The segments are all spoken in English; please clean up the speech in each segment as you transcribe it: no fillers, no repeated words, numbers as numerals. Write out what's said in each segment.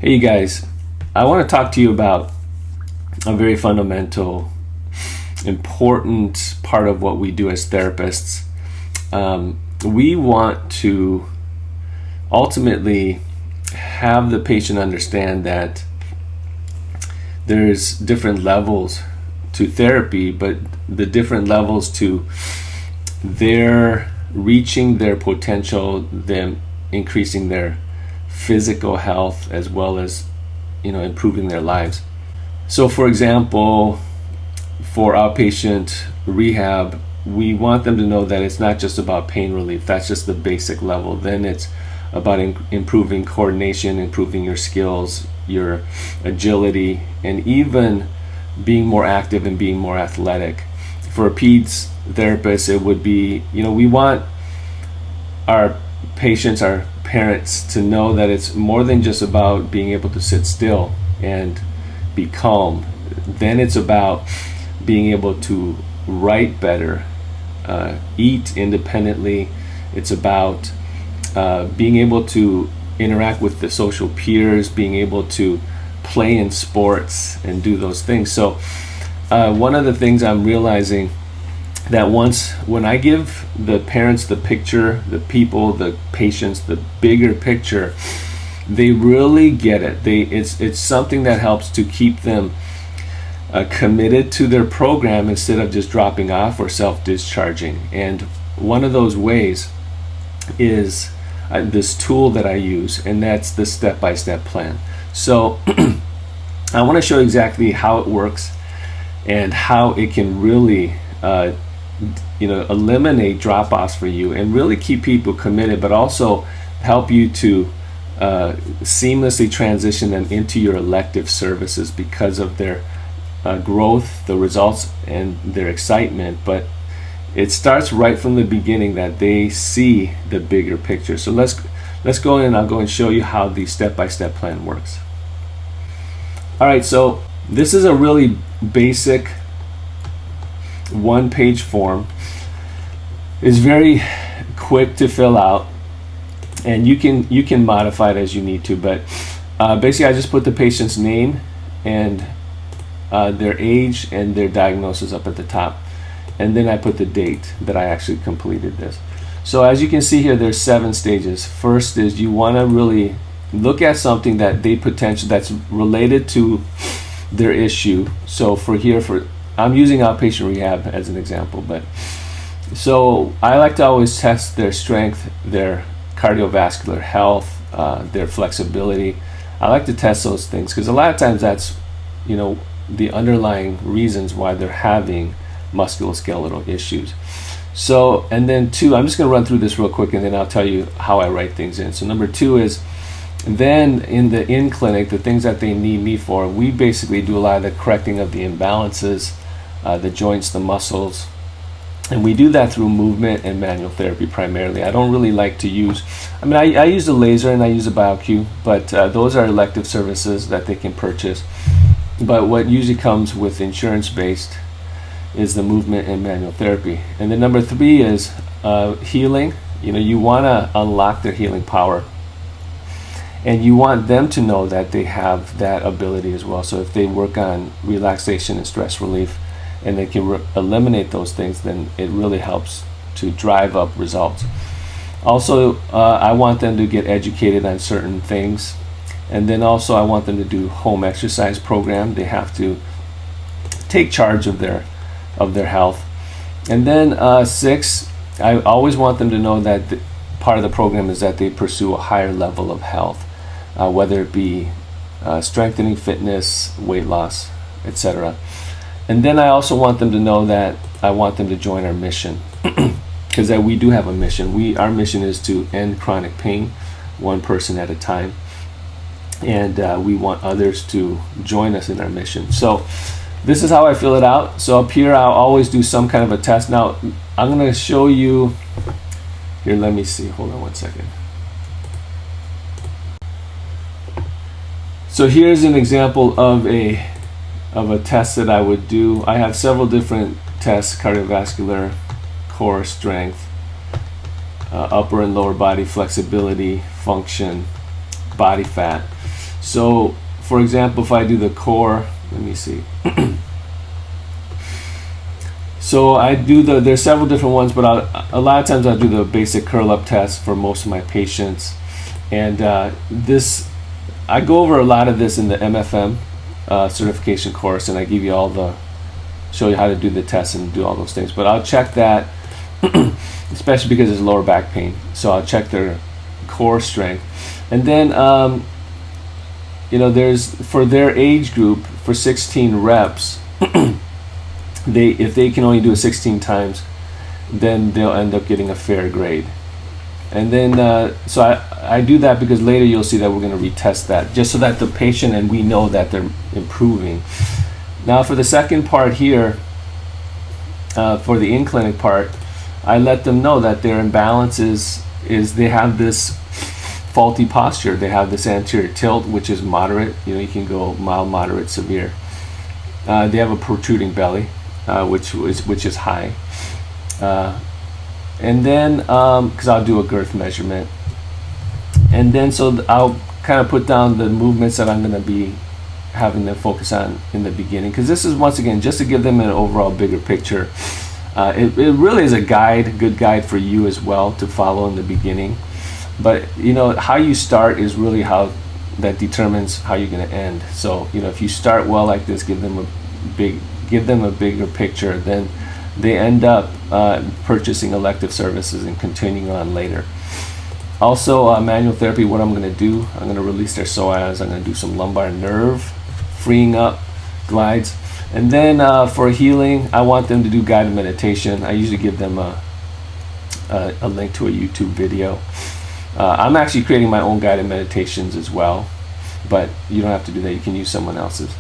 Hey, you guys, I want to talk to you about a very fundamental, important part of what we do as therapists. We want to ultimately have the patient understand that there's different levels to therapy, but the different levels to their reaching their potential, them increasing their physical health as well as improving their lives. So for example, for outpatient rehab, we want them to know that it's not just about pain relief. That's just the basic level. Then it's about improving coordination, improving your skills, your agility, and even being more active and being more athletic. For a peds therapist, it would be, we want our patients, our parents, to know that it's more than just about being able to sit still and be calm. Then it's about being able to write better, eat independently. It's about being able to interact with the social peers, being able to play in sports and do those things. So one of the things I'm realizing that when I give the parents the picture, the people, the patients, the bigger picture, they really get it. It's something that helps to keep them committed to their program instead of just dropping off or self-discharging. And one of those ways is this tool that I use, and that's the step-by-step plan. So I want to show you exactly how it works and how it can really eliminate drop-offs for you and really keep people committed, but also help you to seamlessly transition them into your elective services because of their growth, the results, and their excitement. But it starts right from the beginning that they see the bigger picture. So let's go in and I'll go and show you how the step-by-step plan works. All right, so this is a really basic one-page form. It's very quick to fill out, and you can modify it as you need to, but basically I just put the patient's name and their age and their diagnosis up at the top, and then I put the date that I actually completed this. So as you can see here, there's 7 stages. First is you want to really look at something that that's related to their issue. So I'm using outpatient rehab as an example, but so I like to always test their strength, their cardiovascular health, their flexibility. I like to test those things because a lot of times that's the underlying reasons why they're having musculoskeletal issues. So, and then 2, I'm just going to run through this real quick and then I'll tell you how I write things in. So number 2 is, then in clinic, the things that they need me for, we basically do a lot of the correcting of the imbalances, the joints, the muscles, and we do that through movement and manual therapy primarily. I don't really like to use, I use the laser and I use a BioQ, but those are elective services that they can purchase. But what usually comes with insurance-based is the movement and manual therapy. And then number 3 is healing. You want to unlock their healing power. And you want them to know that they have that ability as well. So if they work on relaxation and stress relief and they can eliminate those things, then it really helps to drive up results. Also, I want them to get educated on certain things. And then also I want them to do home exercise program. They have to take charge of their health. And then 6, I always want them to know that part of the program is that they pursue a higher level of health, whether it be strengthening, fitness, weight loss, etc. And then I also want them to know that I want them to join our mission, because we do have a mission. Our mission is to end chronic pain, one person at a time, and we want others to join us in our mission. So this is how I fill it out. So up here I'll always do some kind of a test. Now I'm going to show you here. Let me see. Hold on one second. So here's an example of a test that I would do. I have several different tests: cardiovascular, core strength, upper and lower body flexibility, function, body fat. So for example, if I do the core, let me see. So I do there's several different ones, but a lot of times I do the basic curl up test for most of my patients. And I go over a lot of this in the MFM certification course, and I give you show you how to do the test and do all those things. But I'll check that, especially because it's lower back pain. So I'll check their core strength. And then, there's, for their age group, for 16 reps, if they can only do it 16 times, then they'll end up getting a fair grade. And then, so I do that because later you'll see that we're going to retest that, just so that the patient and we know that they're improving. Now for the second part here, for the in-clinic part, I let them know that their imbalance is they have this faulty posture. They have this anterior tilt, which is moderate. You can go mild, moderate, severe. They have a protruding belly, which is high. And then, because I'll do a girth measurement, and then so I'll kind of put down the movements that I'm going to be having them focus on in the beginning, because this is, once again, just to give them an overall bigger picture. It really is a good guide for you as well to follow in the beginning. But how you start is really how that determines how you're going to end. So if you start well like this, give them a bigger picture, then they end up purchasing elective services and continuing on later. Also, manual therapy, what I'm going to do, I'm going to release their psoas. I'm going to do some lumbar nerve freeing up glides. And then for healing, I want them to do guided meditation. I usually give them a link to a YouTube video. I'm actually creating my own guided meditations as well, but you don't have to do that. You can use someone else's.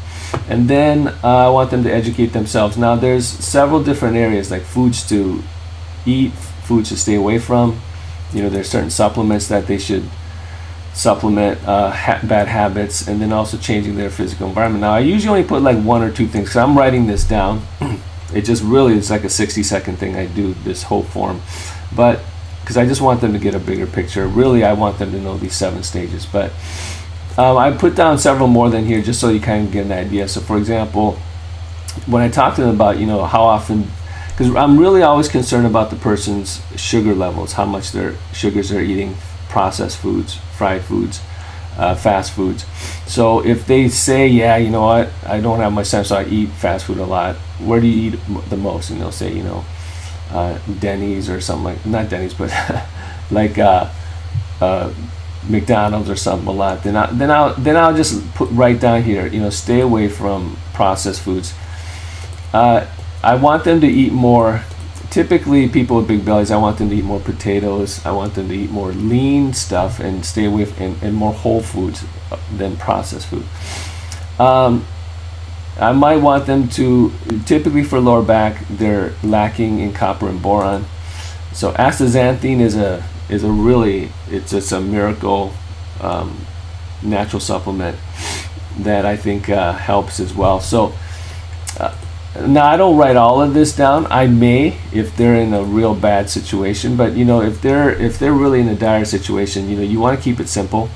And then I want them to educate themselves. Now there's several different areas, like foods to eat, foods to stay away from. There's certain supplements that they should supplement bad habits, and then also changing their physical environment. Now I usually only put like one or two things, because I'm writing this down. It just really is like a 60-second thing. I do this whole form, but because I just want them to get a bigger picture. Really, I want them to know these 7 stages, but I put down several more than here just so you kind of get an idea. So for example, when I talk to them about how often, because I'm really always concerned about the person's sugar levels, how much their sugars they're eating, processed foods, fried foods, fast foods. So if they say, yeah, you know what, I don't have much time, so I eat fast food a lot, where do you eat the most? And they'll say, Denny's or something like, not Denny's, but like McDonald's or something a lot. Then I'll just write down here, stay away from processed foods. I want them to eat more. Typically, people with big bellies, I want them to eat more potatoes. I want them to eat more lean stuff and stay away and more whole foods than processed food. I might want them to, typically for lower back, they're lacking in copper and boron. So astaxanthin is it's a miracle natural supplement that I think helps as well. So now I don't write all of this down. I may, if they're in a real bad situation, but if they're really in a dire situation, you want to keep it simple.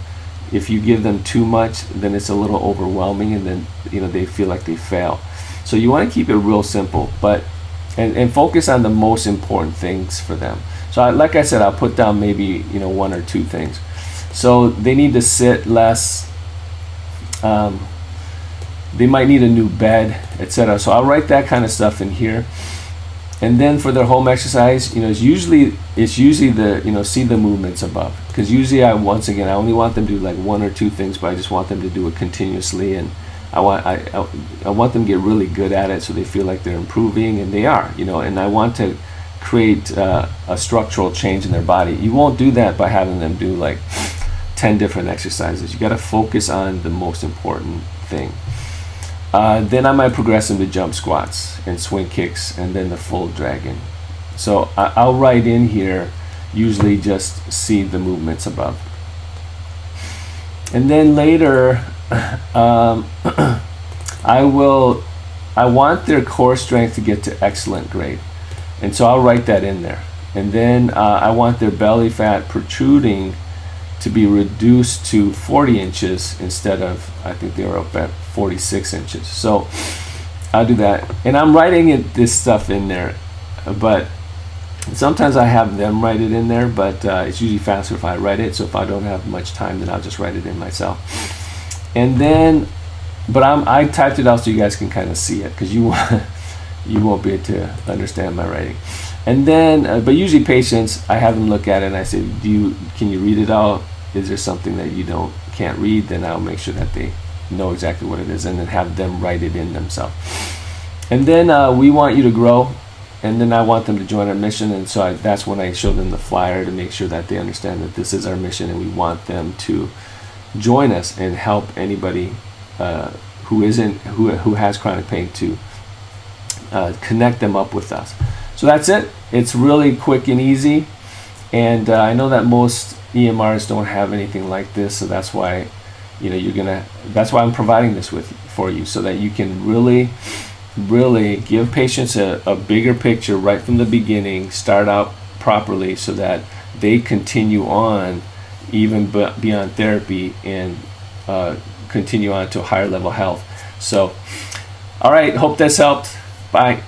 If you give them too much, then it's a little overwhelming, and then they feel like they fail. So you want to keep it real simple, but and focus on the most important things for them. So like I said, I'll put down maybe 1 or 2 things. So they need to sit less. They might need a new bed, etc. So I'll write that kind of stuff in here. And then for their home exercise, it's usually the see the movements above, because usually I only want them to do like 1 or 2 things, but I just want them to do it continuously, and I want them to get really good at it so they feel like they're improving, and they are, and I want to create a structural change in their body. You won't do that by having them do like 10 different exercises. You got to focus on the most important thing. Then I might progress them to jump squats and swing kicks, and then the full dragon. So I'll write in here, usually just see the movements above. And then later, I want their core strength to get to excellent grade. And so I'll write that in there. And then I want their belly fat protruding to be reduced to 40 inches instead of, I think they were up at 46 inches. So I'll do that. And I'm writing this stuff in there, but sometimes I have them write it in there, but it's usually faster if I write it. So if I don't have much time, then I'll just write it in myself. And then, but I typed it out so you guys can kind of see it, because you won't be able to understand my writing. And then, but usually patients, I have them look at it and I say, can you read it out? Is there something that you can't read? Then I'll make sure that they know exactly what it is, and then have them write it in themselves. And then we want you to grow, and then I want them to join our mission, and so that's when I show them the flyer to make sure that they understand that this is our mission, and we want them to join us and help anybody who has chronic pain to connect them up with us. So that's it. It's really quick and easy, and I know that most EMRs don't have anything like this, so that's why that's why I'm providing this for you, so that you can really give patients a bigger picture right from the beginning, start out properly, so that they continue on even beyond therapy and continue on to a higher level health. So, all right, hope this helped. Bye.